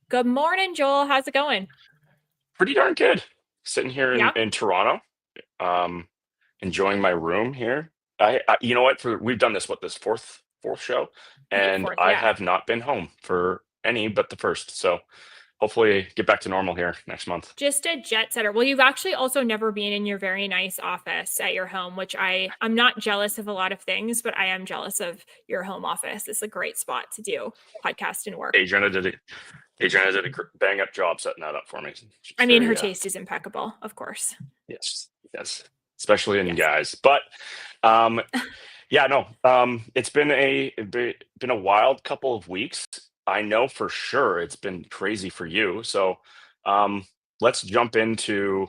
Good morning, Joel. How's it going? Pretty darn good. Sitting here in, Yeah, in Toronto, um, enjoying my room here. You know what? We've done this fourth show, I think and fourth. I Yeah, have not been home for any but the first. So hopefully get back to normal here next month. just a jet setter. Well, you've actually also never been in your very nice office at your home, which I'm not jealous of a lot of things, but I am jealous of your home office. It's a great spot to do podcast and work. Adriana did a bang up job setting that up for me. She's I mean, her very taste is impeccable, of course. yes, yes, especially in Yes. guys. But um, yeah, no. It's been a wild couple of weeks. I know for sure it's been crazy for you. So, um, let's jump into.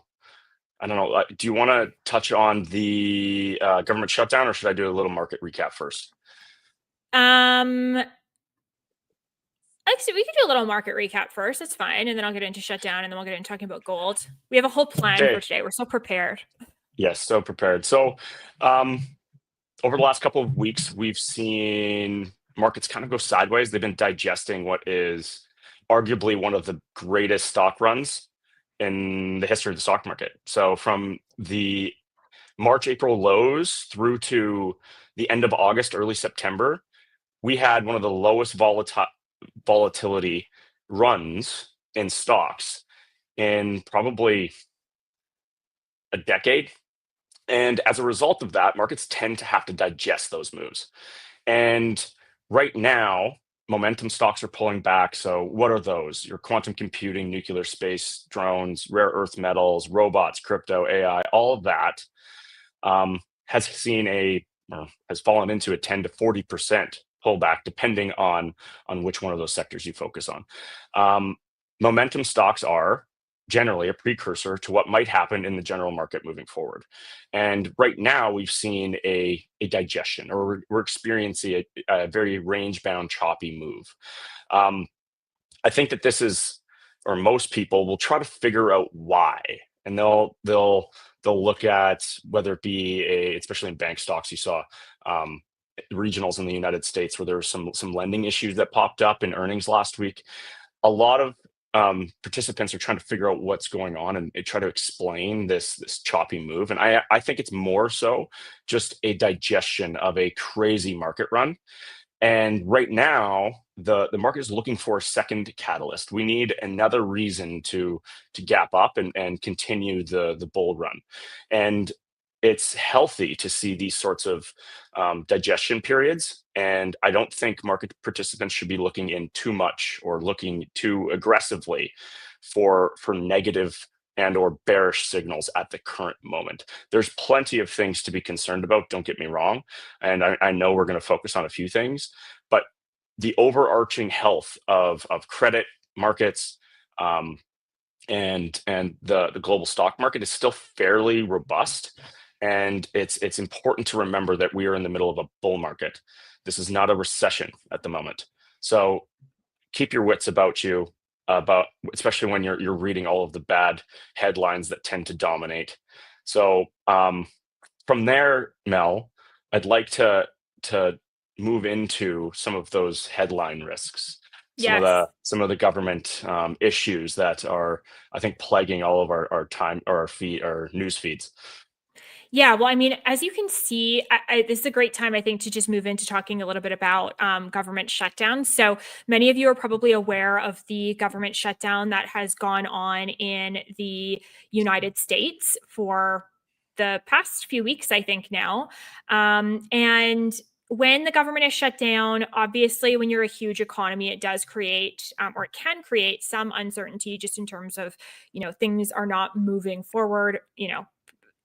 I don't know. Do you want to touch on the government shutdown, or should I do a little market recap first? Um, Actually, we could do a little market recap first. That's fine. And then I'll get into shutdown and then we'll get into talking about gold. We have a whole plan for Okay. today. We're so prepared. Yes. So prepared. So, um, over the last couple of weeks, we've seen markets kind of go sideways. They've been digesting what is arguably one of the greatest stock runs in the history of the stock market. So from the March, April lows through to the end of August, early September, we had one of the lowest volatility runs in stocks in probably a decade. And as a result of that, markets tend to have to digest those moves. And right now, momentum stocks are pulling back. So, what are those? Your quantum computing, nuclear space, drones, rare earth metals, robots, crypto, AI, all of that has seen or has fallen into a 10 to 40% pullback, depending on which one of those sectors you focus on. Um, Momentum stocks are generally a precursor to what might happen in the general market moving forward. And right now, we've seen a digestion, or we're experiencing a very range bound, choppy move. Um, I think that this is, or most people will try to figure out why, and they'll look at whether it be especially in bank stocks, you saw um, regionals in the United States where there were some lending issues that popped up in earnings last week. A lot of participants are trying to figure out what's going on and try to explain this choppy move. And I think it's more so just a digestion of a crazy market run. And right now, the market is looking for a second catalyst. We need another reason to gap up and continue the bull run. And it's healthy to see these sorts of digestion periods. And I don't think market participants should be looking in too much or looking too aggressively for negative and or bearish signals at the current moment. There's plenty of things to be concerned about, don't get me wrong. And I know we're going to focus on a few things, but the overarching health of credit markets, um, and the global stock market is still fairly robust. And it's important to remember that we are in the middle of a bull market. This is not a recession at the moment. So keep your wits about you, about especially when you're reading all of the bad headlines that tend to dominate. So from there, Mel, I'd like to move into some of those headline risks, Yes. some of the government issues that are, I think, plaguing all of our time or our news feeds. Yeah, well, I mean, as you can see, this is a great time, I think, to just move into talking a little bit about government shutdown. So many of you are probably aware of the government shutdown that has gone on in the United States for the past few weeks, I think now. And when the government is shut down, obviously, when you're a huge economy, it does create or it can create some uncertainty just in terms of, things are not moving forward,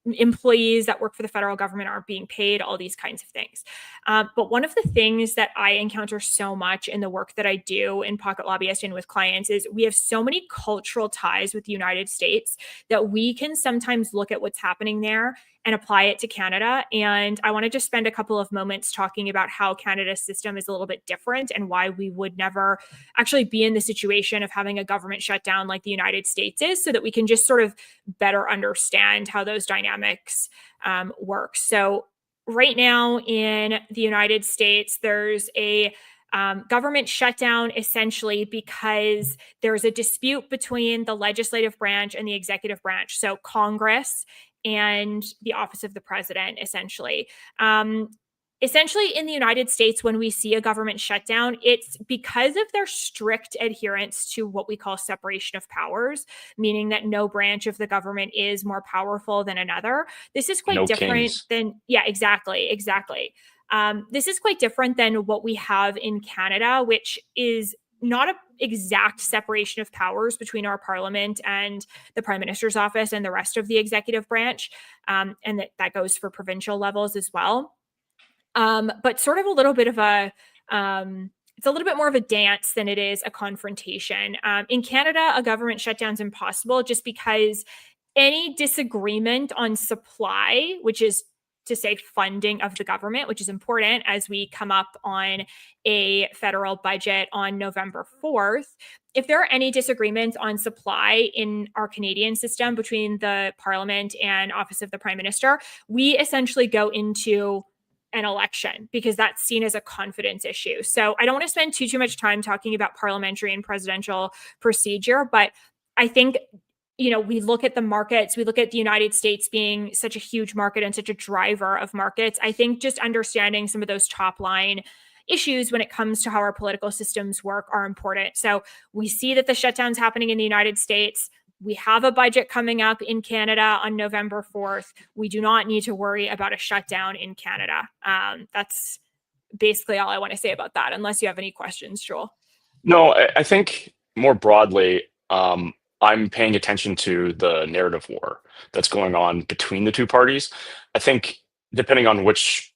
employees that work for the federal government aren't being paid, all these kinds of things. But one of the things that I encounter so much in the work that I do in Pocket Lobbyist and with clients is we have so many cultural ties with the United States that we can sometimes look at what's happening there and apply it to Canada. And I want to just spend a couple of moments talking about how Canada's system is a little bit different and why we would never actually be in the situation of having a government shutdown like the United States is, so that we can just sort of better understand how those dynamics work. So, right now in the United States, there's a Government shutdown essentially because there's a dispute between the legislative branch and the executive branch. So Congress and the office of the president, essentially. Essentially, in the United States, when we see a government shutdown, it's because of their strict adherence to what we call separation of powers, meaning that no branch of the government is more powerful than another. This is quite No different kings. than, yeah, exactly. This is quite different than what we have in Canada, which is not an exact separation of powers between our parliament and the prime minister's office and the rest of the executive branch. And that goes for provincial levels as well. But sort of a little bit of it's a little bit more of a dance than it is a confrontation. In Canada, a government shutdown is impossible just because any disagreement on supply, which is to say funding of the government, which is important as we come up on a federal budget on November 4th. If there are any disagreements on supply in our Canadian system between the Parliament and Office of the Prime Minister, we essentially go into an election because that's seen as a confidence issue. So I don't want to spend too much time talking about parliamentary and presidential procedure, but I think we look at the markets, we look at the United States being such a huge market and such a driver of markets. I think just understanding some of those top line issues when it comes to how our political systems work are important. So we see that the shutdown's happening in the United States. We have a budget coming up in Canada on November 4th. We do not need to worry about a shutdown in Canada. That's basically all I want to say about that, unless you have any questions, Joel. No, I think more broadly, I'm paying attention to the narrative war that's going on between the two parties. I think depending on which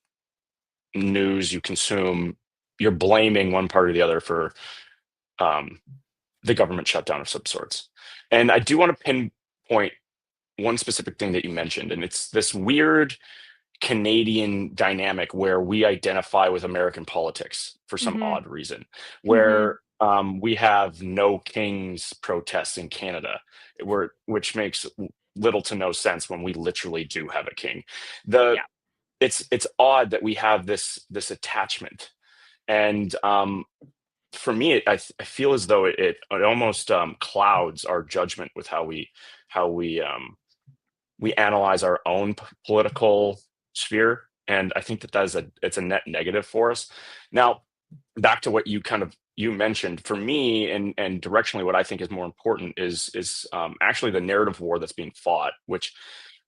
news you consume, you're blaming one party or the other for um, the government shutdown of some sorts. And I do want to pinpoint one specific thing that you mentioned, and it's this weird Canadian dynamic where we identify with American politics for some Mm-hmm. odd reason, Mm-hmm. where we have no kings protests in Canada, which makes little to no sense when we literally do have a king. The Yeah. it's odd that we have this attachment, and for me, I feel as though it almost clouds our judgment with how we analyze our own political sphere, and I think that it's a net negative for us. Now, back to what you mentioned, for me, and directionally, what I think is more important is actually the narrative war that's being fought. Which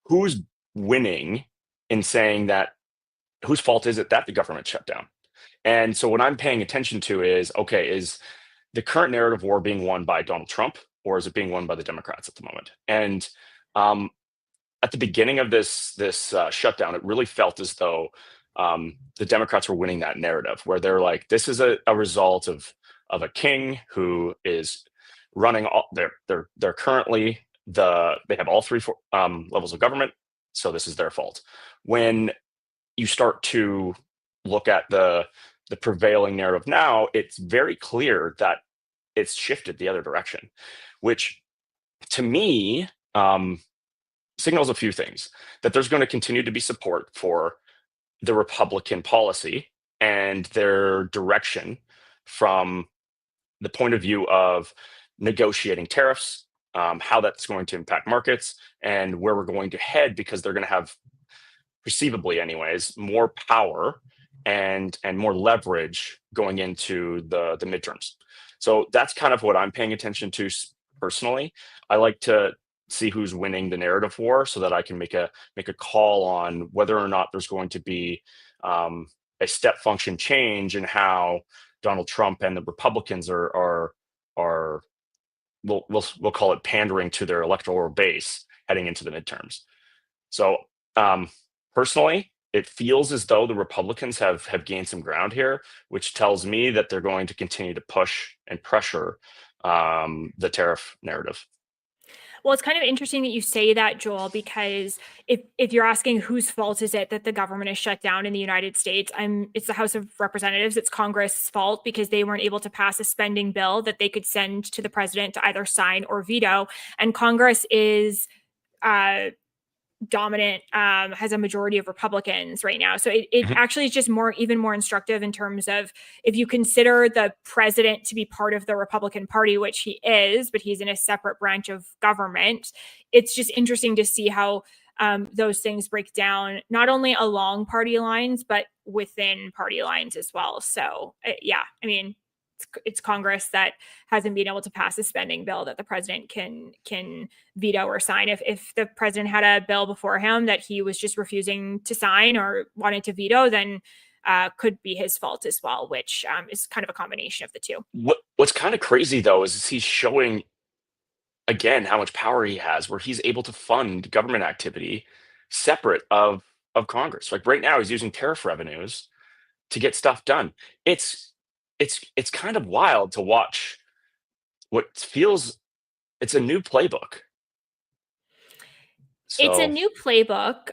who's winning in saying that whose fault is it that the government shut down? And so what I'm paying attention to is, okay, is the current narrative war being won by Donald Trump, or is it being won by the Democrats at the moment? And um, at the beginning of this shutdown, it really felt as though the Democrats were winning that narrative, where they're like, this is a result of a king who is running all. They're currently they have all three levels of government, so this is their fault. When you start to look at the prevailing narrative now, it's very clear that it's shifted the other direction, which to me signals a few things: that there's going to continue to be support for the Republican policy and their direction from the point of view of negotiating tariffs, how that's going to impact markets, and where we're going to head, because they're going to have, perceivably anyways, more power and more leverage going into the midterms. So that's kind of what I'm paying attention to personally. I like to see who's winning the narrative war so that I can make a call on whether or not there's going to be a step function change in how Donald Trump and the Republicans are we'll call it pandering to their electoral base heading into the midterms. So um, personally, it feels as though the Republicans have gained some ground here, which tells me that they're going to continue to push and pressure the tariff narrative. Well, it's kind of interesting that you say that, Joel, because if you're asking whose fault is it that the government is shut down in the United States, it's the House of Representatives, it's Congress' fault because they weren't able to pass a spending bill that they could send to the president to either sign or veto. And Congress is uh, dominant, has a majority of Republicans right now. So it Mhm. actually is just even more instructive in terms of, if you consider the president to be part of the Republican Party, which he is, but he's in a separate branch of government. It's just interesting to see how those things break down, not only along party lines, but within party lines as well. So yeah, I mean, it's Congress that hasn't been able to pass a spending bill that the president can veto or sign. If the president had a bill before him that he was just refusing to sign or wanted to veto, then could be his fault as well, which is kind of a combination of the two. What's kind of crazy though is he's showing again how much power he has, where he's able to fund government activity separate of Congress. Like right now, he's using tariff revenues to get stuff done. It's it's kind of wild to watch what feels it's a new playbook. It's a So new playbook.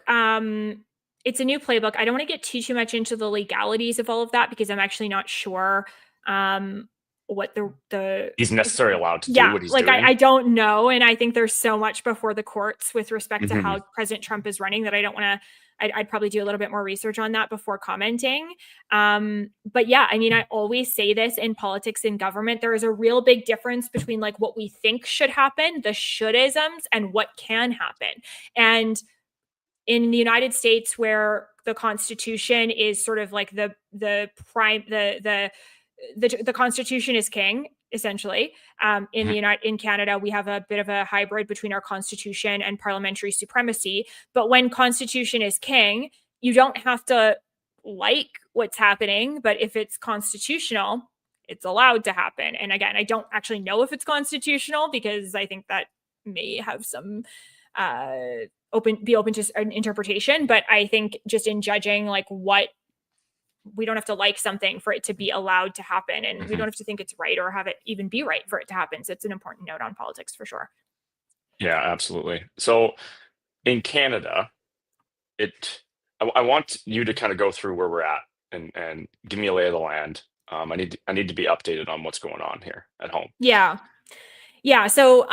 It's a new playbook. I don't want to get too much into the legalities of all of that because I'm actually not sure um, what the he's necessarily allowed to do yeah, what he's like doing. I don't know, and I think there's so much before the courts with respect to Mhm. how President Trump is running that I don't want to. I'd probably do a little bit more research on that before commenting. But yeah, I mean, I always say this in politics and government. There is a real big difference between like what we think should happen, the should-isms, and what can happen. And in the United States, where the Constitution is sort of like the prime the Constitution is king essentially. In Mhm. in Canada, we have a bit of a hybrid between our Constitution and parliamentary supremacy. But when Constitution is king, you don't have to like what's happening, but if it's constitutional, it's allowed to happen. And again, I don't actually know if it's constitutional because I think that may have some be open to an interpretation. But I think just in judging like what, we don't have to like something for it to be allowed to happen, and we Mhm. don't have to think it's right or have it even be right for it to happen. So it's an important note on politics for sure. Yeah, absolutely. So in Canada, it I want you to kind of go through where we're at and give me a lay of the land. I need to be updated on what's going on here at home. Yeah. Yeah, so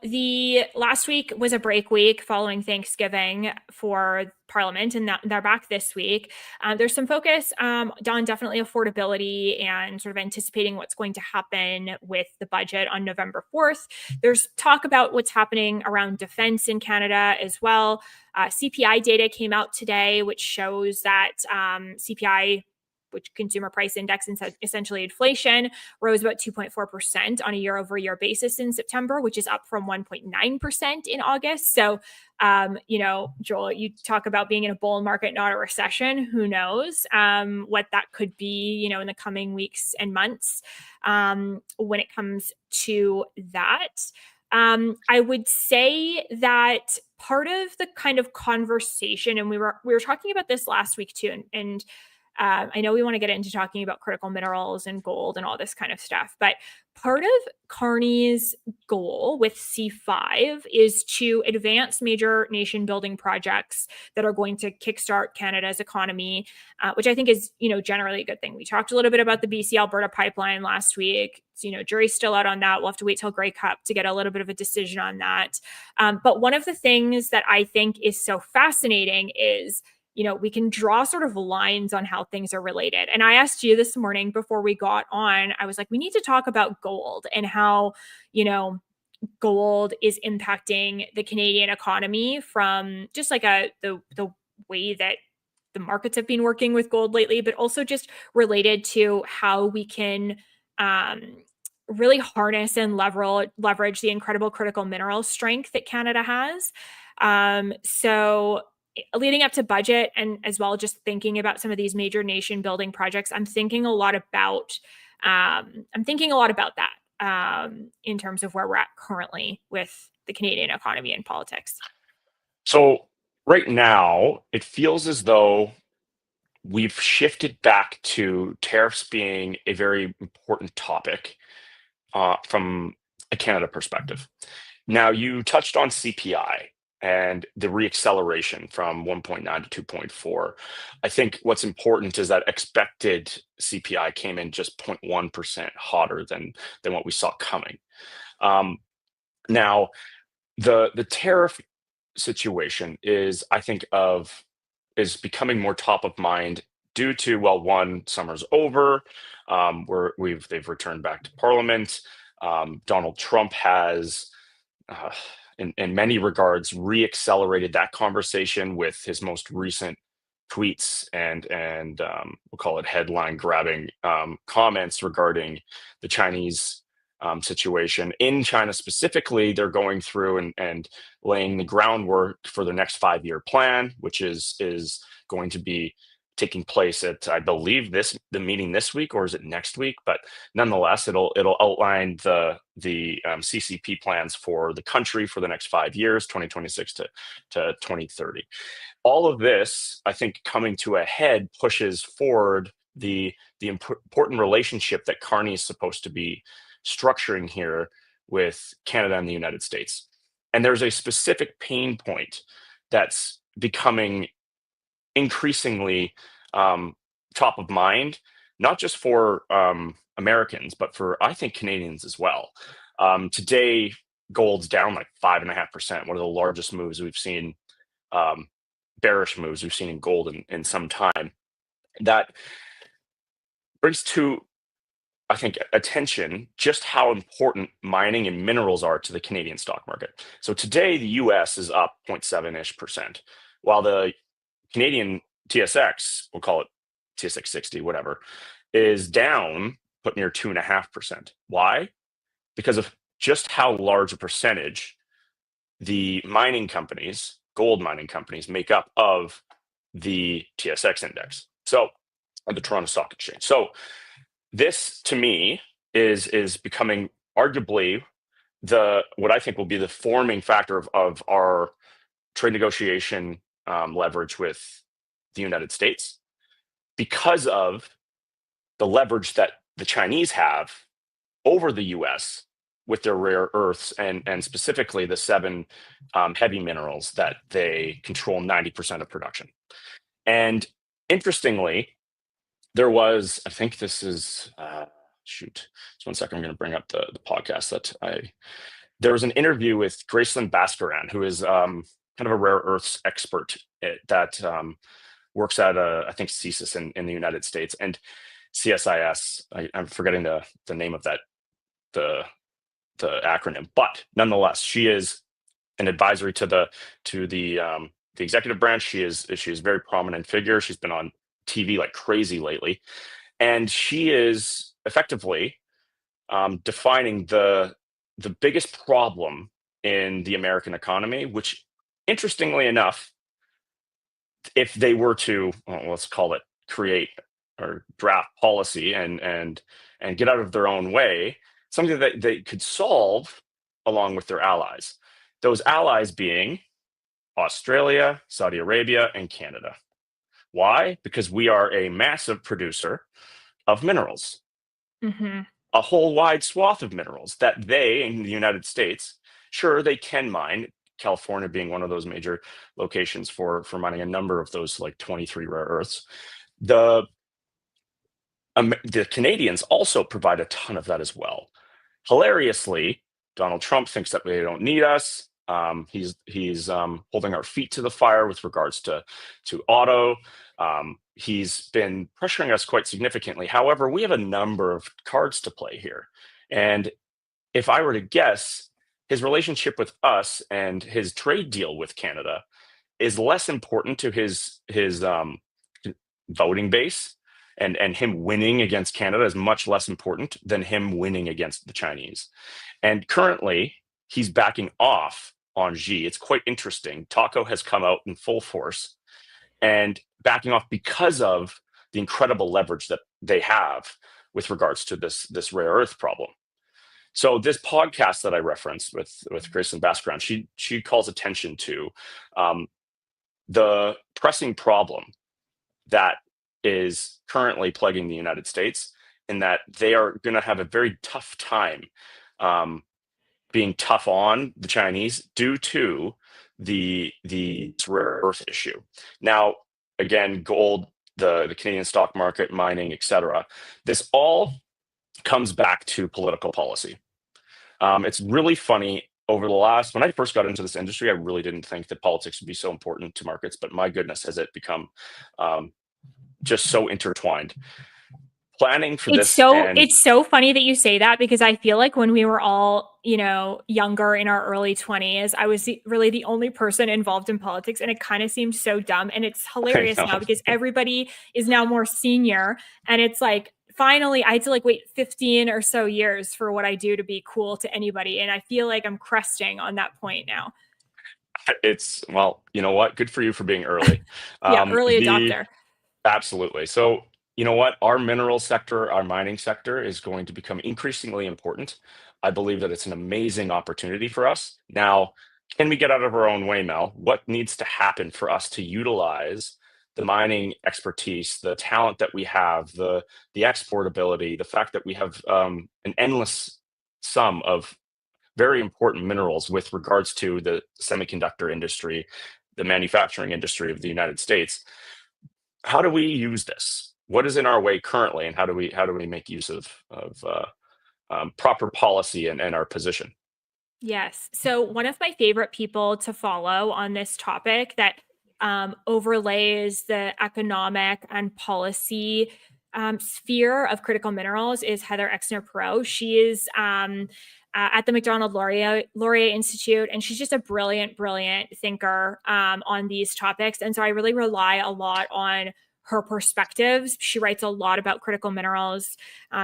the last week was a break week following Thanksgiving for Parliament, and they're back this week. There's some focus on definitely affordability and sort of anticipating what's going to happen with the budget on November 4th. There's talk about what's happening around defense in Canada as well. CPI data came out today, which shows that CPI, which consumer price index, and essentially inflation, rose about 2.4% on a year over year basis in September, which is up from 1.9% in August. So, Joel, you talk about being in a bull market, not a recession. Who knows what that could be, in the coming weeks and months when it comes to that. I would say that part of the kind of conversation, and we were talking about this last week too, and I know we want to get into talking about critical minerals and gold and all this kind of stuff, but part of Carney's goal with C5 is to advance major nation building projects that are going to kickstart Canada's economy, which I think is, generally a good thing. We talked a little bit about the BC Alberta pipeline last week. So, jury's still out on that. We'll have to wait till Grey Cup to get a little bit of a decision on that. But one of the things that I think is so fascinating is, we can draw sort of lines on how things are related. And I asked you this morning before we got on, I was like, we need to talk about gold and how, gold is impacting the Canadian economy from just like the way that the markets have been working with gold lately, but also just related to how we can um, really harness and leverage the incredible critical mineral strength that Canada has. So leading up to budget and as well just thinking about some of these major nation building projects, I'm thinking a lot about that in terms of where we're at currently with the Canadian economy and politics. So right now, it feels as though we've shifted back to tariffs being a very important topic from a Canada perspective. Now, you touched on CPI and the reacceleration from 1.9 to 2.4. I think what's important is that expected CPI came in just 0.1% hotter than what we saw coming. Um, Now, the tariff situation is, I think, is becoming more top of mind due to, well, one, summer's over, they've returned back to Parliament. Donald Trump has, uh, in many regards, re-accelerated that conversation with his most recent tweets and we'll call it headline grabbing comments regarding the Chinese situation. In China specifically, they're going through and laying the groundwork for the next 5-year plan, which is going to be taking place at, I believe, the meeting this week, or is it next week? But nonetheless, it'll outline the CCP plans for the country for the next 5 years, 2026 to 2030. All of this, I think, coming to a head pushes forward the important relationship that Carney is supposed to be structuring here with Canada and the United States. And there's a specific pain point that's becoming increasingly top of mind, not just for Americans, but for, I think, Canadians as well. Today, gold's down like 5.5%, one of the largest moves we've seen, bearish moves we've seen in gold in some time. That brings to, I think, attention just how important mining and minerals are to the Canadian stock market. So today, the US is up 0.7-ish%, while the Canadian TSX, we'll call it TSX 60, whatever, is down, put near 2.5%. Why? Because of just how large a percentage the mining companies, gold mining companies, make up of the TSX index. So, or the Toronto Stock Exchange. So, this to me is becoming arguably what I think will be the forming factor of our trade negotiation leverage with the United States, because of the leverage that the Chinese have over the US with their rare earths and specifically the 7 heavy minerals that they control 90% of production. And interestingly, there was, I think this is, just 1 second, I'm going to bring up the podcast there was an interview with Gracelyn Bascaran, who is kind of a rare earths expert that works at, I think, CSIS in the United States, and CSIS. I'm forgetting the name of the acronym, but nonetheless, she is an advisory to the executive branch. She is a very prominent figure. She's been on TV like crazy lately, and she is effectively defining the biggest problem in the American economy, which, interestingly enough, if they were to, well, let's call it, create or draft policy and get out of their own way, something that they could solve along with their allies. Those allies being Australia, Saudi Arabia, and Canada. Why? Because we are a massive producer of minerals, a whole wide swath of minerals that they, in the United States, sure, they can mine. California being one of those major locations for mining a number of those, like 23 rare earths. The Canadians also provide a ton of that as well. Hilariously, Donald Trump thinks that they don't need us. He's holding our feet to the fire with regards to auto. He's been pressuring us quite significantly. However, we have a number of cards to play here. And if I were to guess, his relationship with us and his trade deal with Canada is less important to his voting base, and him winning against Canada is much less important than him winning against the Chinese. And currently, he's backing off on Xi. It's quite interesting. Taco has come out in full force and backing off because of the incredible leverage that they have with regards to this rare earth problem. So this podcast that I referenced with Gracelyn Bascaran, she calls attention to the pressing problem that is currently plaguing the United States, in that they are going to have a very tough time being tough on the Chinese due to the rare earth issue. Now, again, gold, the Canadian stock market, mining, etc. This all comes back to political policy. It's really funny over the last, when I first got into this industry, I really didn't think that politics would be so important to markets, but my goodness, has it become um, just so intertwined. Planning for this and It's so funny that you say that because I feel like when we were all, younger in our early 20s, I was really the only person involved in politics and it kind of seemed so dumb and it's I hilarious now know because everybody is now more senior and it's like finally I had to like wait 15 or so years for what I do to be cool to anybody and I feel like I'm cresting on that point now. it's, well, you know what? Good for you for being early. Yeah, early The adopter. Absolutely. So, you know what? Our mineral sector, our mining sector is going to become increasingly important. I believe that it's an amazing opportunity for us. Now, can we get out of our own way, Mel? What needs to happen for us to utilize the mining expertise, the talent that we have, the export ability, the fact that we have an endless sum of very important minerals with regards to the semiconductor industry, the manufacturing industry of the United States. How do we use this? What is in our way currently, and how do we make use of proper policy and our position? Yes. So, one of my favorite people to follow on this topic that overlays the economic and policy sphere of critical minerals is Heather Exner-Perot. She is at the McDonald Laurier Institute, and she's just a brilliant, brilliant thinker on these topics. And so, I really rely a lot on her perspectives. She writes a lot about critical minerals.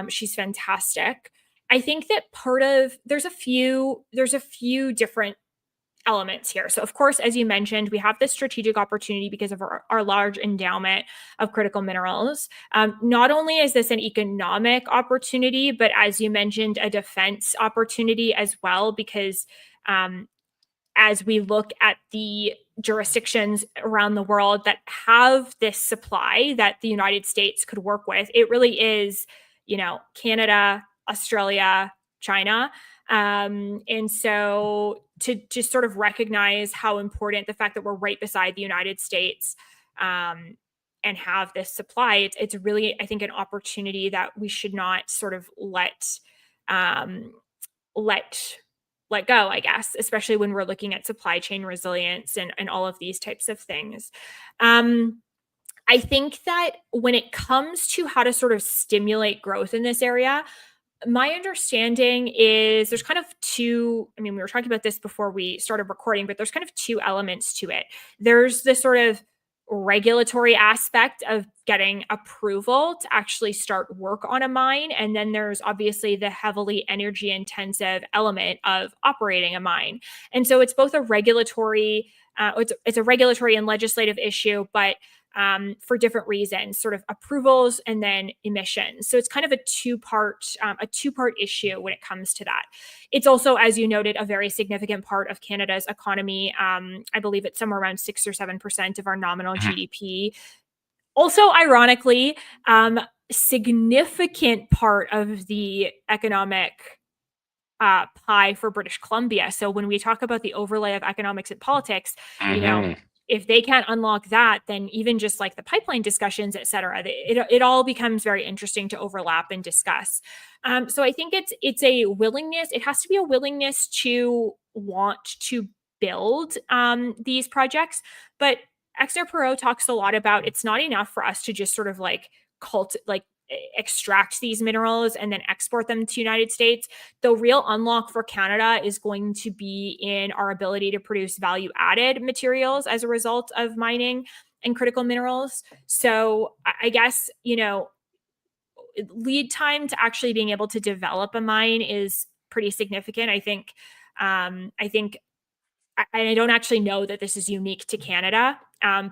She's fantastic. I think that there's a few different elements here. So of course, as you mentioned, we have this strategic opportunity because of our large endowment of critical minerals. Not only is this an economic opportunity, but as you mentioned, a defense opportunity as well, because as we look at the jurisdictions around the world that have this supply that the United States could work with, it really is, Canada, Australia, China. And so to just sort of recognize how important the fact that we're right beside the United States and have this supply, it's really, I think, an opportunity that we should not sort of um, let let go, I guess, especially when we're looking at supply chain resilience and all of these types of things. Um, I think that when it comes to how to sort of stimulate growth in this area, my understanding is there's kind of two. I mean, we were talking about this before we started recording, but there's kind of two elements to it. There's the sort of regulatory aspect of getting approval to actually start work on a mine. And then there's obviously the heavily energy intensive element of operating a mine. And so it's both a regulatory, it's a regulatory and legislative issue, but for different reasons, sort of approvals and then emissions. So it's kind of a two-part issue when it comes to that. It's also, as you noted, a very significant part of Canada's economy. I believe it's somewhere around 6 or 7% of our nominal Mhm. GDP. Also, ironically, significant part of the economic pie for British Columbia. So when we talk about the overlay of economics and politics, you know, Mhm. if they can't unlock that, then even just like the pipeline discussions, et cetera, it all becomes very interesting to overlap and discuss. So I think it's a willingness. It has to be a willingness to want to build these projects. But Exner Perot talks a lot about it's not enough for us to just sort of like extract these minerals and then export them to the United States. The real unlock for Canada is going to be in our ability to produce value added materials as a result of mining and critical minerals. So I guess, lead time to actually being able to develop a mine is pretty significant. I don't actually know that this is unique to Canada,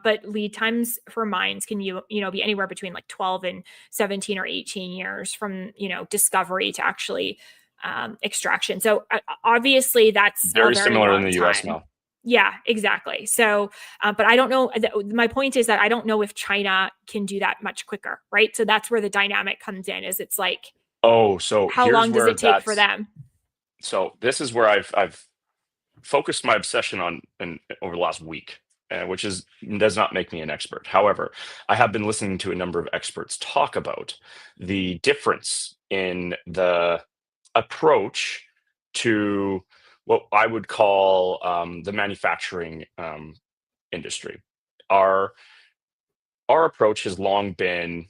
but lead times for mines can be anywhere between like 12 and 17 or 18 years from discovery to actually extraction. So obviously that's a Very very similar in long the U.S. time. Mel. Yeah, exactly. So, but I don't know. My point is that I don't know if China can do that much quicker, right? So that's where the dynamic comes in. Is it's like Oh, so how here's long does where it take for that's them? so this is where I've focused my obsession on over the last week, which is does not make me an expert. However, I have been listening to a number of experts talk about the difference in the approach to what I would call the manufacturing industry. Our our approach has long been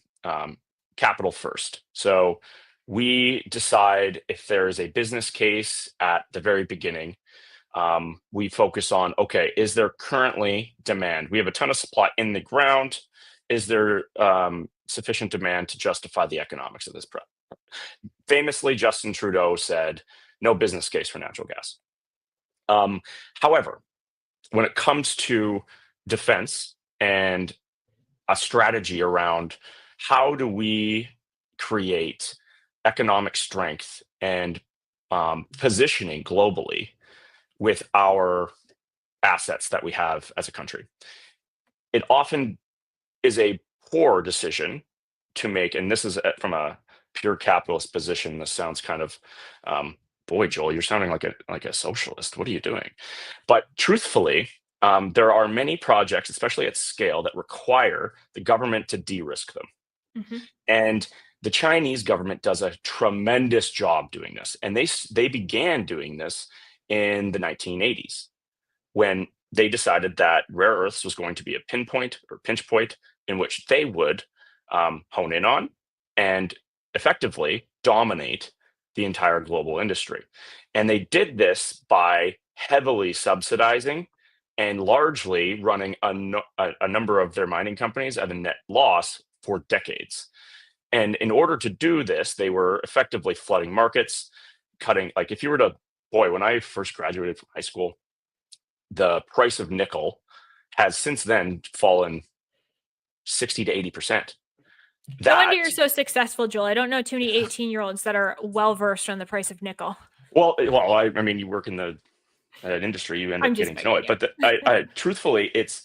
capital first. So we decide if there is a business case at the very beginning. We focus on, okay, is there currently demand? We have a ton of supply in the ground. Is there sufficient demand to justify the economics of this? Famously, Justin Trudeau said, no business case for natural gas. However, when it comes to defense and a strategy around how do we create economic strength and positioning globally with our assets that we have as a country, it often is a poor decision to make. And this is from a pure capitalist position. This sounds kind of, boy, Joel, you're sounding like a socialist. What are you doing? But truthfully, there are many projects, especially at scale, that require the government to de-risk them. Hmm. And the Chinese government does a tremendous job doing this. And they began doing this in the 1980s when they decided that rare earths was going to be a pinpoint or pinch point in which they would hone in on and effectively dominate the entire global industry. And they did this by heavily subsidizing and largely running a number of their mining companies at a net loss for decades. And in order to do this, they were effectively flooding markets, cutting, like if you were to, boy, when I first graduated from high school, the price of nickel has since then fallen 60 to 80%. No wonder That, you're so successful, Joel. I don't know too many 18-year-olds that are well versed on the price of nickel. I mean, you work in the an industry, you end I'm up just getting to know kidding it. you. But truthfully, it's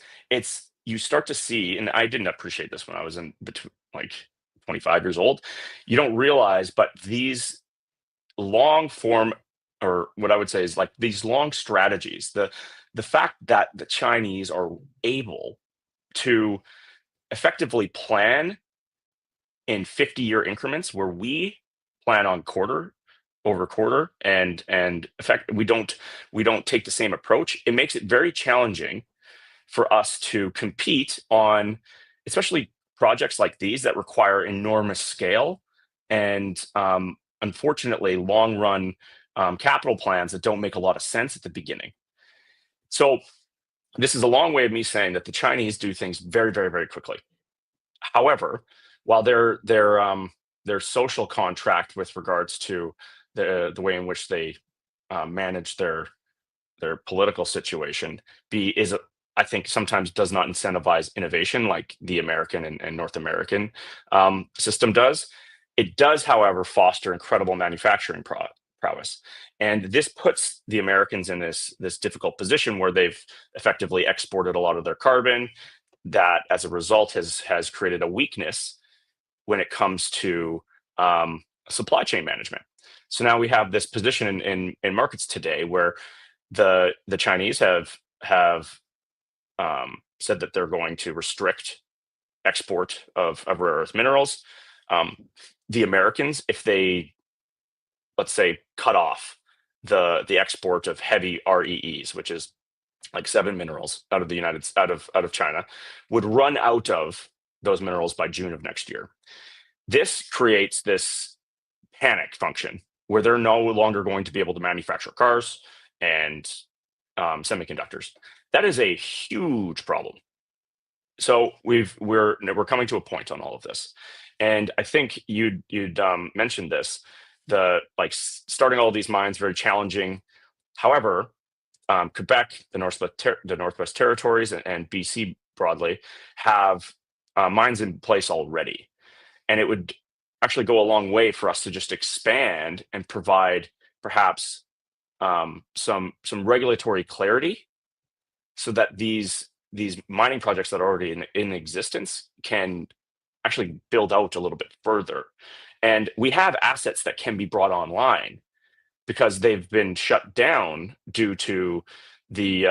you start to see, and I didn't appreciate this when I was in between like 25 years old. You don't realize, but these long form, or what I would say is like these long strategies, the fact that the Chinese are able to effectively plan in 50-year increments where we plan on quarter over quarter and effect we don't take the same approach. It makes it very challenging for us to compete on especially projects like these that require enormous scale and unfortunately long run capital plans that don't make a lot of sense at the beginning. So this is a long way of me saying that the Chinese do things very, very, very quickly. However, while their social contract with regards to the way in which they manage their political situation is I think sometimes does not incentivize innovation like the American and North American system does. It does, however, foster incredible manufacturing prowess, and this puts the Americans in this difficult position where they've effectively exported a lot of their carbon. That, as a result, has created a weakness when it comes to supply chain management. So now we have this position in markets today where the Chinese have said that they're going to restrict export of rare earth minerals. The Americans, if they, let's say, cut off the export of heavy REEs, which is like 7 minerals out of China, would run out of those minerals by June of next year. This creates this panic function where they're no longer going to be able to manufacture cars and semiconductors. That is a huge problem. So we're coming to a point on all of this, and I think you'd mentioned this. Starting all these mines very challenging. However, Quebec, the Northwest Territories, and BC broadly have mines in place already, and it would actually go a long way for us to just expand and provide perhaps some regulatory clarity, so that these mining projects that are already in existence can actually build out a little bit further. And we have assets that can be brought online because they've been shut down due to the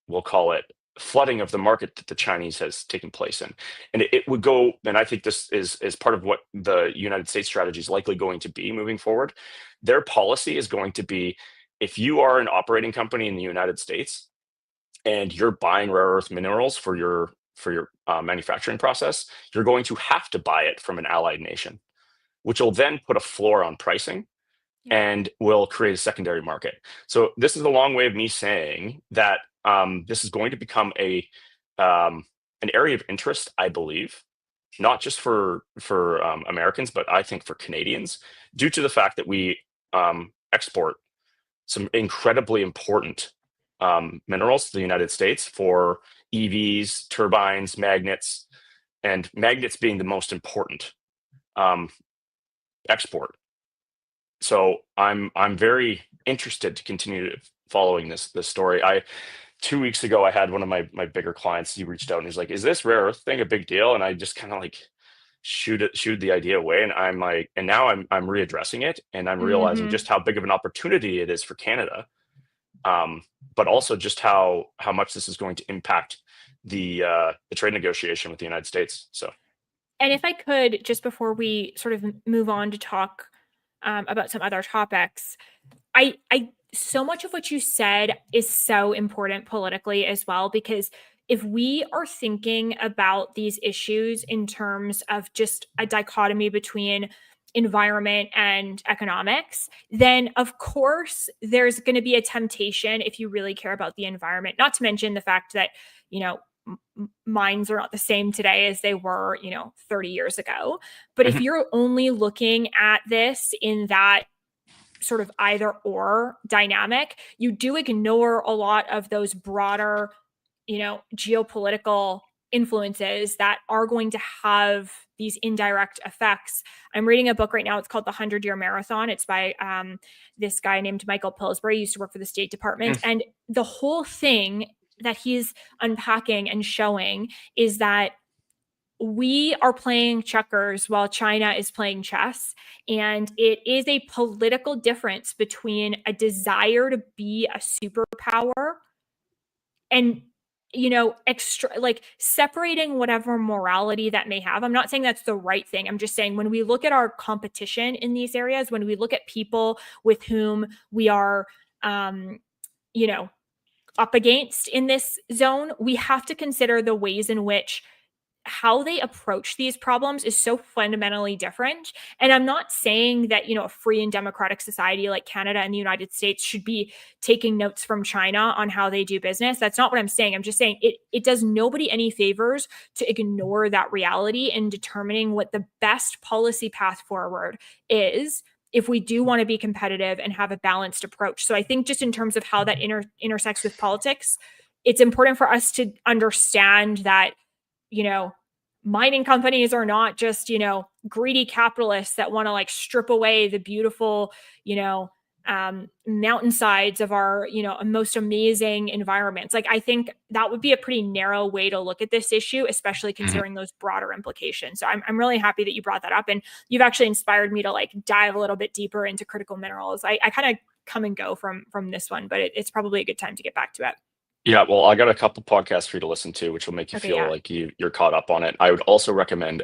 we'll call it flooding of the market that the Chinese has taken place in. And it would go, and I think this is part of what the United States strategy is likely going to be moving forward. Their policy is going to be if you are an operating company in the United States and you're buying rare earth minerals for your manufacturing process, you're going to have to buy it from an allied nation, which will then put a floor on pricing Yeah. and will create a secondary market. So this is a long way of me saying that this is going to become an area of interest, I believe, not just for Americans, but I think for Canadians, due to the fact that we export some incredibly important minerals to the United States for EVs, turbines, magnets, and magnets being the most important um, export. So I'm very interested to continue following this story. I 2 weeks ago I had one of my bigger clients. He reached out and he's like, "Is this rare earth thing a big deal?" And I just kind of like shooed the idea away. And I'm like, and now I'm readdressing it, and I'm realizing Hmm. just how big of an opportunity it is for Canada, but also just how much this is going to impact the trade negotiation with the United States. So And if I could, just before we sort of move on to talk about some other topics, so much of what you said is so important politically as well, because if we are thinking about these issues in terms of just a dichotomy between environment and economics, then of course there's going to be a temptation, if you really care about the environment, not to mention the fact that, you know, mines are not the same today as they were, 30 years ago. But if Mhm. you're only looking at this in that sort of either or dynamic, you do ignore a lot of those broader, geopolitical influences that are going to have these indirect effects. I'm reading a book right now. It's called The 100-Year Marathon. It's by this guy named Michael Pillsbury. He used to work for the State Department. Mm. And the whole thing that he's unpacking and showing is that we are playing checkers while China is playing chess. And it is a political difference between a desire to be a superpower and, extra, like separating whatever morality that may have. I'm not saying that's the right thing. I'm just saying when we look at our competition in these areas, when we look at people with whom we are, um, you know, up against in this zone, we have to consider the ways in which how they approach these problems is so fundamentally different. And I'm not saying that, a free and democratic society like Canada and the United States should be taking notes from China on how they do business. That's not what I'm saying. I'm just saying it does nobody any favors to ignore that reality in determining what the best policy path forward is if we do want to be competitive and have a balanced approach. So I think just in terms of how that intersects with politics, it's important for us to understand that, you know, mining companies are not just, greedy capitalists that want to like strip away the beautiful, mountainsides of our, most amazing environments. Like, I think that would be a pretty narrow way to look at this issue, especially Mhm. considering those broader implications. So I'm really happy that you brought that up. And you've actually inspired me to like dive a little bit deeper into critical minerals. I kind of come and go from this one, but it's probably a good time to get back to it. Yeah, well, I got a couple podcasts for you to listen to, which will make you Okay, feel yeah. like you're caught up on it. I would also recommend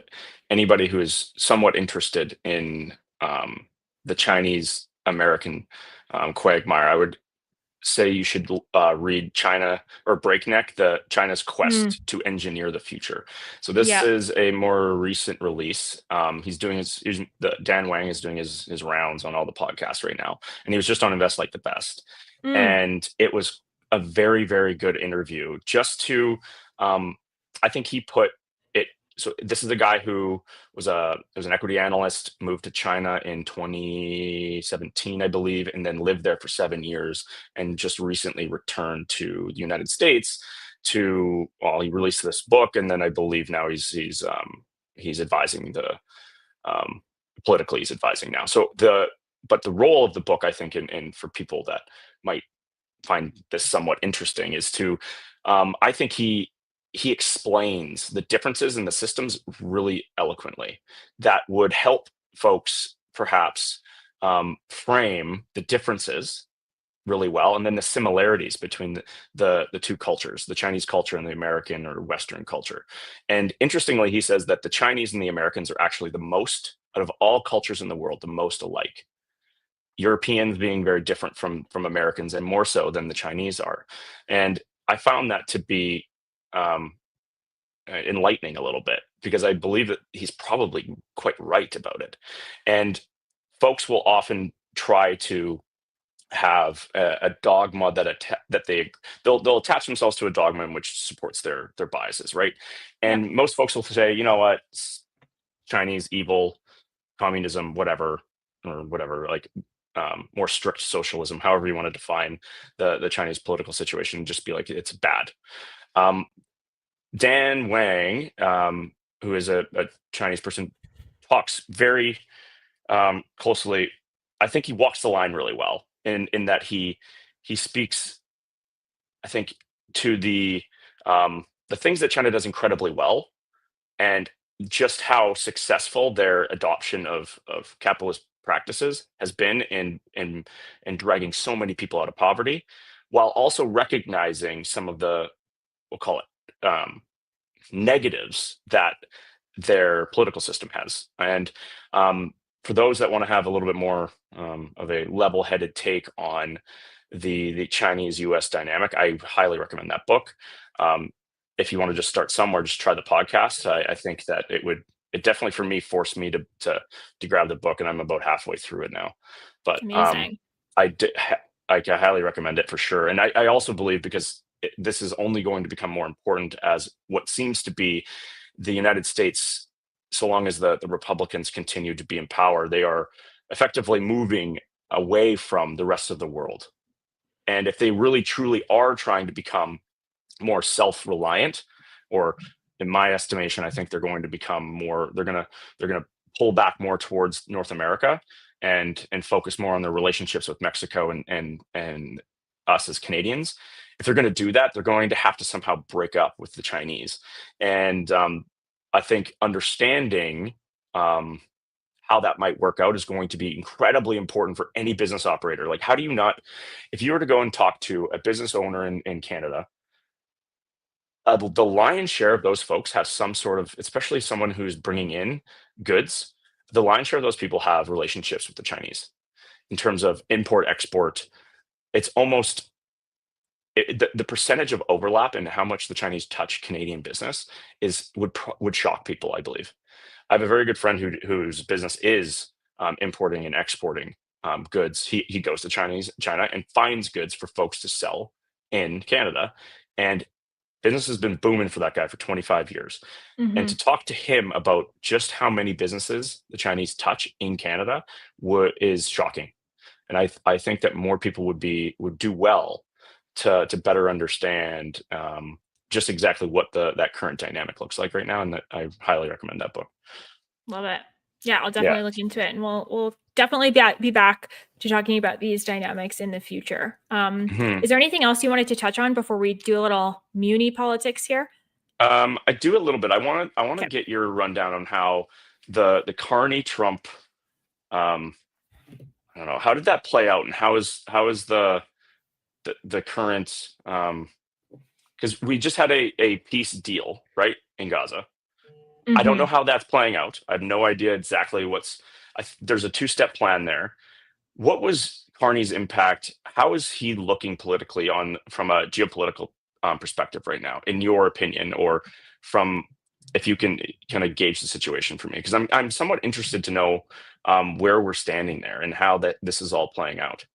anybody who is somewhat interested in the Chinese American quagmire. I would say you should read China or Breakneck, the China's Mm, quest to engineer the future. So this yeah. is a more recent release. The Dan Wang is doing his rounds on all the podcasts right now, and he was just on Invest Like the Best, Mm, and it was a very very good interview. Just to, I think he put it. So this is a guy who was an equity analyst, moved to China in 2017, I believe, and then lived there for 7 years and just recently returned to the United States to, well, he released this book, and then I believe now he's advising the politically he's advising now. So the role of the book, I think, in for people that might find this somewhat interesting, is to I think he explains the differences in the systems really eloquently that would help folks perhaps frame the differences really well, and then the similarities between the two cultures, the Chinese culture and the American or Western culture. And interestingly, he says that the Chinese and the Americans are actually the most, out of all cultures in the world, the most alike. Europeans being very different from Americans, and more so than the Chinese are. And I found that to be um, enlightening a little bit, because I believe that he's probably quite right about it. And folks will often try to have a dogma that they'll attach themselves to a dogma in which supports their biases, right? Yep. And most folks will say, you know what, Chinese evil, communism, whatever, or whatever, like more strict socialism, however you want to define the Chinese political situation, just be like, it's bad. Um, Dan Wang, who is a Chinese person, talks very closely. I think he walks the line really well in that he speaks, I think, to the things that China does incredibly well, and just how successful their adoption of capitalist practices has been in dragging so many people out of poverty, while also recognizing some of the, we'll call it, negatives that their political system has. And for those that want to have a little bit more of a level-headed take on the Chinese U.S. dynamic, I highly recommend that book. If you want to just start somewhere, just try the podcast. I think that it definitely, for me, forced me to grab the book, and I'm about halfway through it now. But Amazing. I did, I highly recommend it for sure. And I also believe, because this is only going to become more important as what seems to be the United States, so long as the Republicans continue to be in power, they are effectively moving away from the rest of the world. And if they really truly are trying to become more self-reliant, or in my estimation, I think they're going to become more, they're going to pull back more towards North America and focus more on their relationships with Mexico and us as Canadians. If they're going to do that, they're going to have to somehow break up with the Chinese. And I think understanding how that might work out is going to be incredibly important for any business operator. Like, how do you not, if you were to go and talk to a business owner in Canada, the lion's share of those folks have some sort of, especially someone who's bringing in goods, the lion's share of those people have relationships with the Chinese in terms of import export. It's almost the percentage of overlap and how much the Chinese touch Canadian business would shock people, I believe. I have a very good friend whose business is importing and exporting goods. He goes to China and finds goods for folks to sell in Canada, and business has been booming for that guy for 25 years. And Hmm. to talk to him about just how many businesses the Chinese touch in Canada is shocking. And I think that more people would do well to better understand just exactly what that current dynamic looks like right now. And that I highly recommend that book. Love it. Yeah, I'll Yeah. definitely look into it, and we'll definitely be back to talking about these dynamics in the future. Mhm. Is there anything else you wanted to touch on before we do a little muni politics here? I do a little bit. I want to Okay. get your rundown on how the Carney Trump. Um, I don't know, how did that play out, and how is the current, because we just had a peace deal, right, in Gaza. I don't know Hmm. how that's playing out. I have no idea exactly there's a two-step plan there. What was Carney's impact? How is he looking politically from a geopolitical perspective right now, in your opinion, or from, if you can kind of gauge the situation for me? Because I'm somewhat interested to know where we're standing there and how this is all playing out.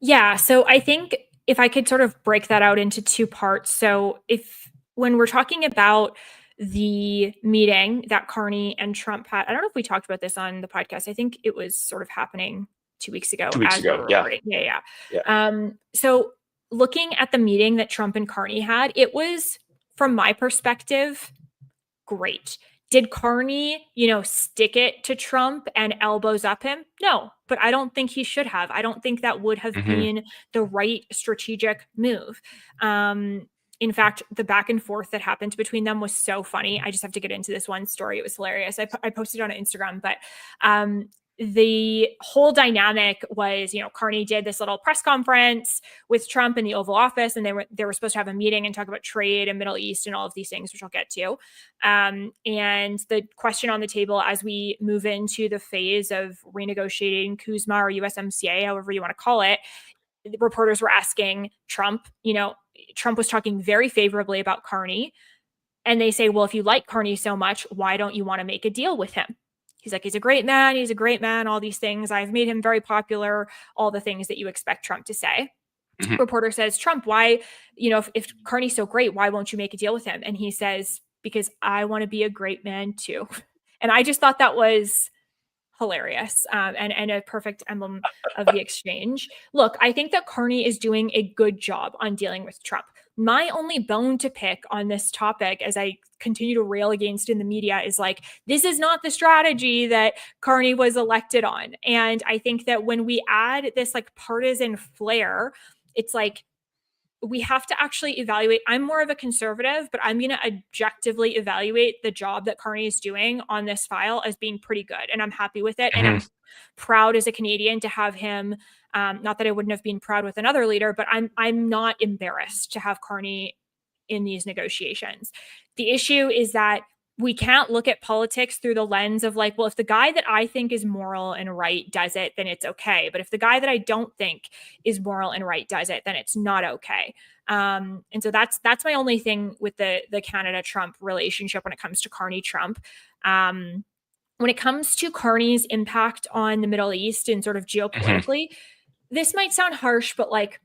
Yeah, so I think if I could sort of break that out into two parts. So if when we're talking about the meeting that Carney and Trump had, I don't know if we talked about this on the podcast. I think it was sort of happening 2 weeks ago 2 weeks as we're ago, yeah, recording. Yeah, yeah. yeah. So looking at the meeting that Trump and Carney had, it was, from my perspective, great. Did Carney, stick it to Trump and elbows up him? No, but I don't think he should have. I don't think that would have Hmm. been the right strategic move. In fact, the back and forth that happened between them was so funny. I just have to get into this one story. It was hilarious. I posted on Instagram, but the whole dynamic was, Carney did this little press conference with Trump in the Oval Office, and they were supposed to have a meeting and talk about trade and Middle East and all of these things, which I'll get to. And the question on the table as we move into the phase of renegotiating CUSMA or USMCA, however you want to call it, the reporters were asking Trump, Trump was talking very favorably about Carney. And they say, well, if you like Carney so much, why don't you want to make a deal with him? He's like, he's a great man, all these things. I've made him very popular, all the things that you expect Trump to say. Mhm. Reporter says, Trump, why, if Carney's so great, why won't you make a deal with him? And he says, because I want to be a great man too. And I just thought that was hilarious, and a perfect emblem of the exchange. Look, I think that Carney is doing a good job on dealing with Trump. My only bone to pick on this topic, as I continue to rail against in the media, is like, this is not the strategy that Carney was elected on. And I think that when we add this like partisan flair, it's like, we have to actually evaluate. I'm more of a conservative, but I'm going to objectively evaluate the job that Carney is doing on this file as being pretty good. And I'm happy with it. And Mhm. I'm proud as a Canadian to have him. Not that I wouldn't have been proud with another leader, but I'm not embarrassed to have Carney in these negotiations. The issue is that we can't look at politics through the lens of like, well, if the guy that I think is moral and right does it, then it's okay. But if the guy that I don't think is moral and right does it, then it's not okay. And so that's my only thing with the Canada Trump relationship when it comes to Carney Trump. When it comes to Carney's impact on the Middle East and sort of Mhm. geopolitically, this might sound harsh, but like,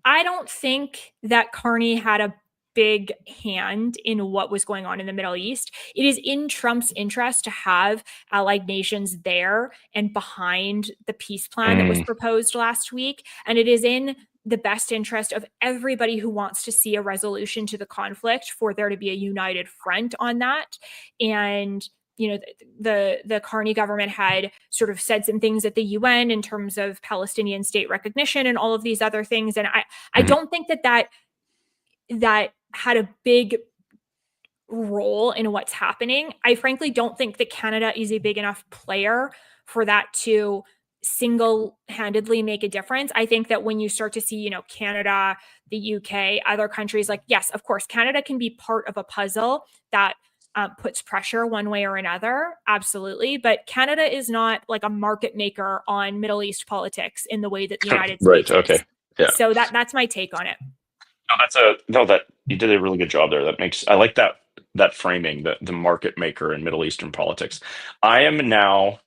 I don't think that Carney had a big hand in what was going on in the Middle East. It is in Trump's interest to have allied nations there and behind the peace plan that was Mm. proposed last week. And it is in the best interest of everybody who wants to see a resolution to the conflict for there to be a united front on that. And the Carney government had sort of said some things at the UN in terms of Palestinian state recognition and all of these other things. And I Mhm. don't think that had a big role in what's happening. I frankly don't think that Canada is a big enough player for that to single-handedly make a difference. I think that when you start to see, Canada, the UK, other countries, like, yes, of course, Canada can be part of a puzzle that puts pressure one way or another. Absolutely. But Canada is not like a market maker on Middle East politics in the way that the United Right. States is. Okay. Yeah. So that's my take on it. No, that you did a really good job there. I like that framing, the market maker in Middle Eastern politics. I am now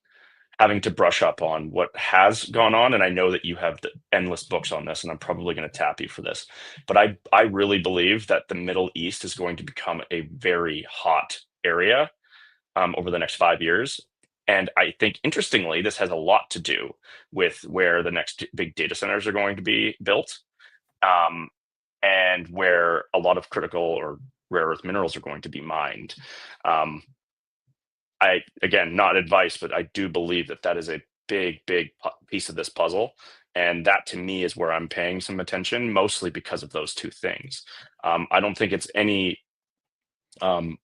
having to brush up on what has gone on, and I know that you have the endless books on this, and I'm probably going to tap you for this. But I really believe that the Middle East is going to become a very hot area over the next 5 years. And I think, interestingly, this has a lot to do with where the next big data centers are going to be built. Um, and where a lot of critical or rare earth minerals are going to be mined. Um, again, not advice, but I do believe that is a big piece of this puzzle. And that to me is where I'm paying some attention, mostly because of those two things. I don't think it's any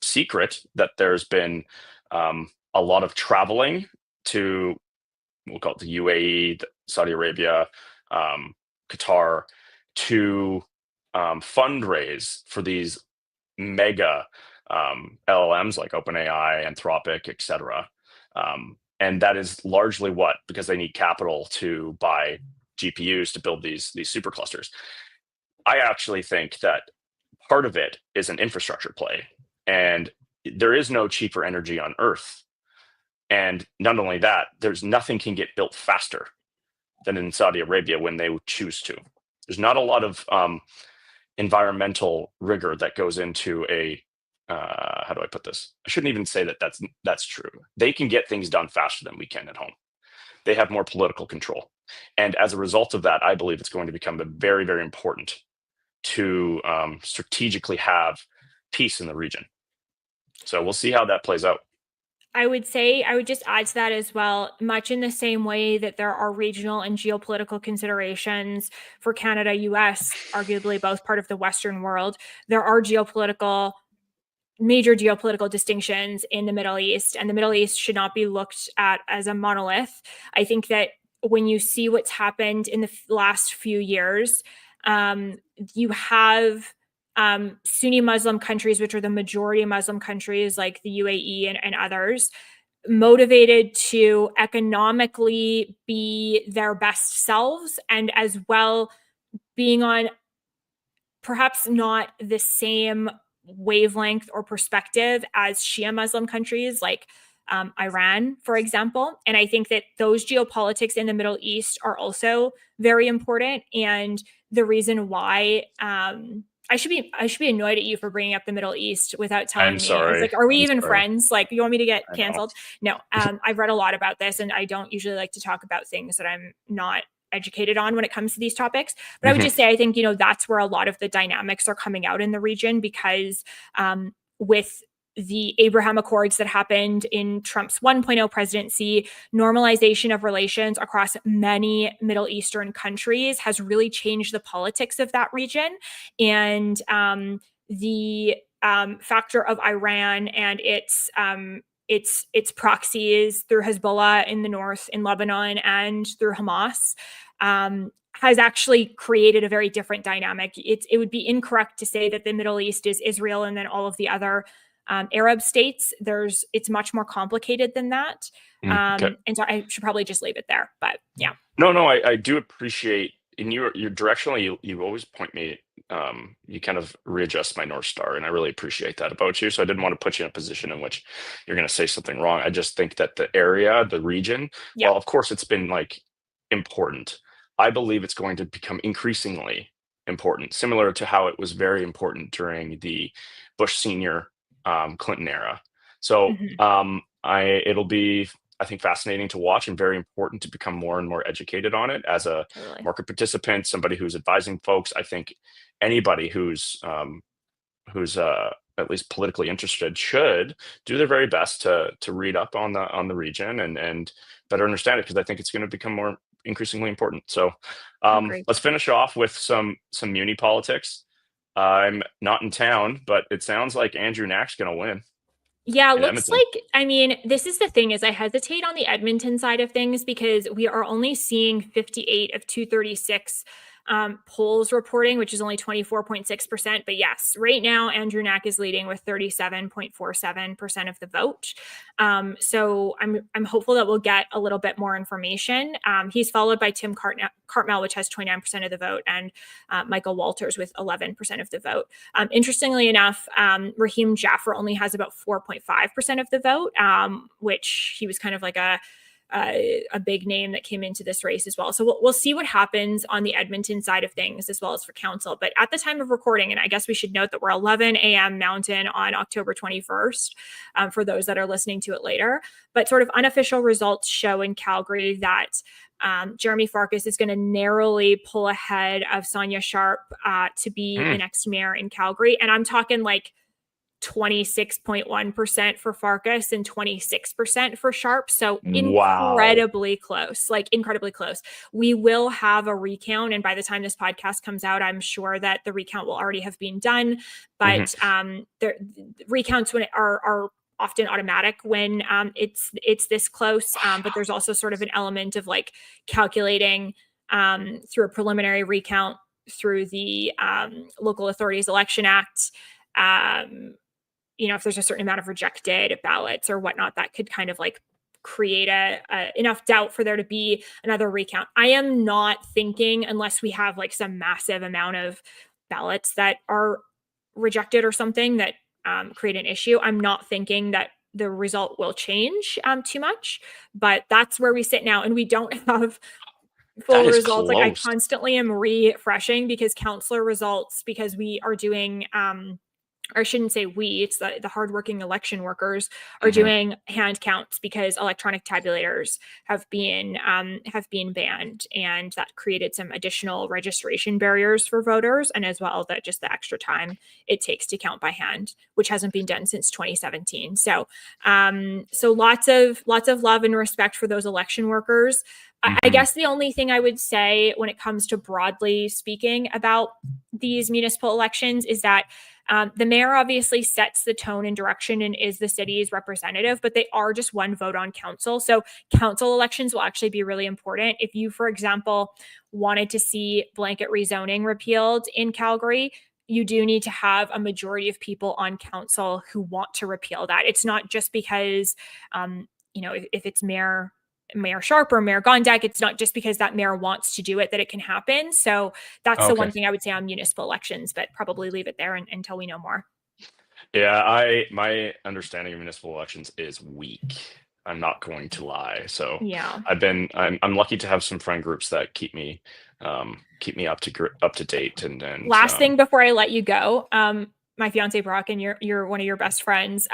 secret that there's been a lot of traveling to, we'll call it the UAE, Saudi Arabia, Qatar, to fundraise for these mega LLMs like OpenAI, Anthropic, etc. And that is largely what, because they need capital to buy GPUs to build these superclusters. I actually think that part of it is an infrastructure play, and there is no cheaper energy on Earth. And not only that, there's nothing can get built faster than in Saudi Arabia when they choose to. There's not a lot of environmental rigor that goes into a how do I put this? I shouldn't even say that that's true. They can get things done faster than we can at home. They have more political control, and as a result of that, I believe it's going to become very, very important to strategically have peace in the region. So we'll see how that plays out. I would say, I would just add to that as well, much in the same way that there are regional and geopolitical considerations for Canada, US, arguably both part of the Western world, there are geopolitical major geopolitical distinctions in the Middle East, and the Middle East should not be looked at as a monolith. I think that when you see what's happened in the last few years, you have Sunni Muslim countries, which are the majority Muslim countries like the UAE and others, motivated to economically be their best selves, and as well being on perhaps not the same wavelength or perspective as Shia Muslim countries like Iran, for example. And I think that those geopolitics in the Middle East are also very important. And the reason why I should be annoyed at you for bringing up the Middle East without I'm telling me. I was sorry. like, are we I'm even sorry. friends? Like, you want me to get I know. canceled? No. I've read a lot about this, and I don't usually like to talk about things that I'm not educated on when it comes to these topics. But I would just say, I think, that's where a lot of the dynamics are coming out in the region, because with the Abraham Accords that happened in Trump's 1.0 presidency, normalization of relations across many Middle Eastern countries has really changed the politics of that region. And the factor of Iran and its proxies through Hezbollah in the north, in Lebanon, and through Hamas, has actually created a very different dynamic. It would be incorrect to say that the Middle East is Israel and then all of the other Arab states. It's much more complicated than that. Okay. And so I should probably just leave it there. But yeah. No, I do appreciate, and you're directionally, you always point me, you kind of readjust my North Star, and I really appreciate that about you. So I didn't want to put you in a position in which you're going to say something wrong. I just think that the area, the region, Yeah. well, of course it's been like important. I believe it's going to become increasingly important, similar to how it was very important during the Bush Senior, Clinton era. So it'll be, I think, fascinating to watch and very important to become more and more educated on it as a Totally. market participant, somebody who's advising folks. I think anybody who's at least politically interested should do their very best to read up on the region and better understand it, because I think it's going to become more increasingly important. So Agree. let's finish off with some muni politics. I'm not in town, but it sounds like Andrew Knack's going to win Yeah, in looks Edmonton. like, I mean, this is the thing, is I hesitate on the Edmonton side of things because we are only seeing 58 of 236 polls reporting, which is only 24.6%. But yes, right now, Andrew Knack is leading with 37.47% of the vote. So I'm hopeful that we'll get a little bit more information. He's followed by Tim Cartmel, which has 29% of the vote, and Michael Walters with 11% of the vote. Interestingly enough, Raheem Jaffer only has about 4.5% of the vote, which he was kind of like a big name that came into this race as well. So we'll see what happens on the Edmonton side of things as well as for council. But at the time of recording, and I guess we should note that we're 11 a.m. Mountain on October 21st, for those that are listening to it later. But sort of unofficial results show in Calgary that Jeremy Farkas is going to narrowly pull ahead of Sonia Sharp to be the next mayor in Calgary. And I'm talking like 26.1% for Farkas and 26% for Sharp. So incredibly close, like incredibly close. We will have a recount. And by the time this podcast comes out, I'm sure that the recount will already have been done. But the recounts when are often automatic when it's this close. But there's also sort of an element of like calculating through a preliminary recount through the Local Authorities Election Act. If there's a certain amount of rejected ballots or whatnot, that could kind of like create enough doubt for there to be another recount. I am not thinking, unless we have like some massive amount of ballots that are rejected or something that create an issue, I'm not thinking that the result will change too much. But that's where we sit now, and we don't have full results. Close. Like I constantly am refreshing because counselor results, because we are doing or I shouldn't say we, it's the hardworking election workers are doing hand counts because electronic tabulators have been banned, and that created some additional registration barriers for voters, and as well that just the extra time it takes to count by hand, which hasn't been done since 2017. So lots of love and respect for those election workers. I guess the only thing I would say when it comes to broadly speaking about these municipal elections is that the mayor obviously sets the tone and direction and is the city's representative, but they are just one vote on council. So council elections will actually be really important. If you, for example, wanted to see blanket rezoning repealed in Calgary, you do need to have a majority of people on council who want to repeal that. It's not just because, if it's Mayor Sharp or Mayor Gondek, it's not just because that mayor wants to do it that it can happen. So that's the Okay. one thing I would say on municipal elections, but probably leave it there until we know more. Yeah, my understanding of municipal elections is weak. I'm not going to lie. So Yeah. I'm lucky to have some friend groups that keep me up to date Last thing before I let you go, my fiance Brock and you're one of your best friends.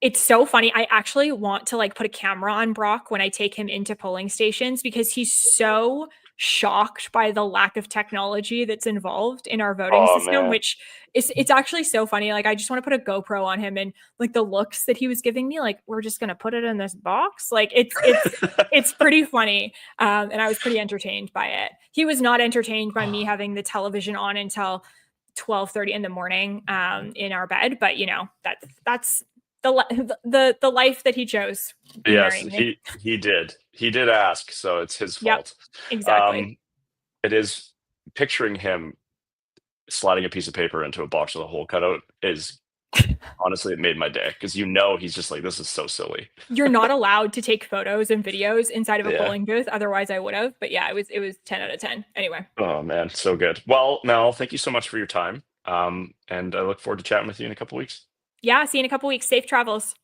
It's so funny. I actually want to like put a camera on Brock when I take him into polling stations because he's so shocked by the lack of technology that's involved in our voting oh system, man. which is it's actually so funny. Like I just want to put a GoPro on him and like the looks that he was giving me, like we're just gonna put it in this box. Like it's pretty funny. And I was pretty entertained by it. He was not entertained by me having the television on until 12:30 in the morning in our bed, but that's the life that he chose in Yes, marrying me. he did ask, so it's his Yep, fault. exactly. Um, it is picturing him sliding a piece of paper into a box with a hole cut out is honestly it made my day because he's just like this is so silly. You're not allowed to take photos and videos inside of a Yeah. polling booth. Otherwise, I would have. But yeah, it was 10 out of 10. Anyway, Oh man, so good. Well, Mel, thank you so much for your time. And I look forward to chatting with you in a couple weeks. yeah. See you in a couple weeks. Safe travels.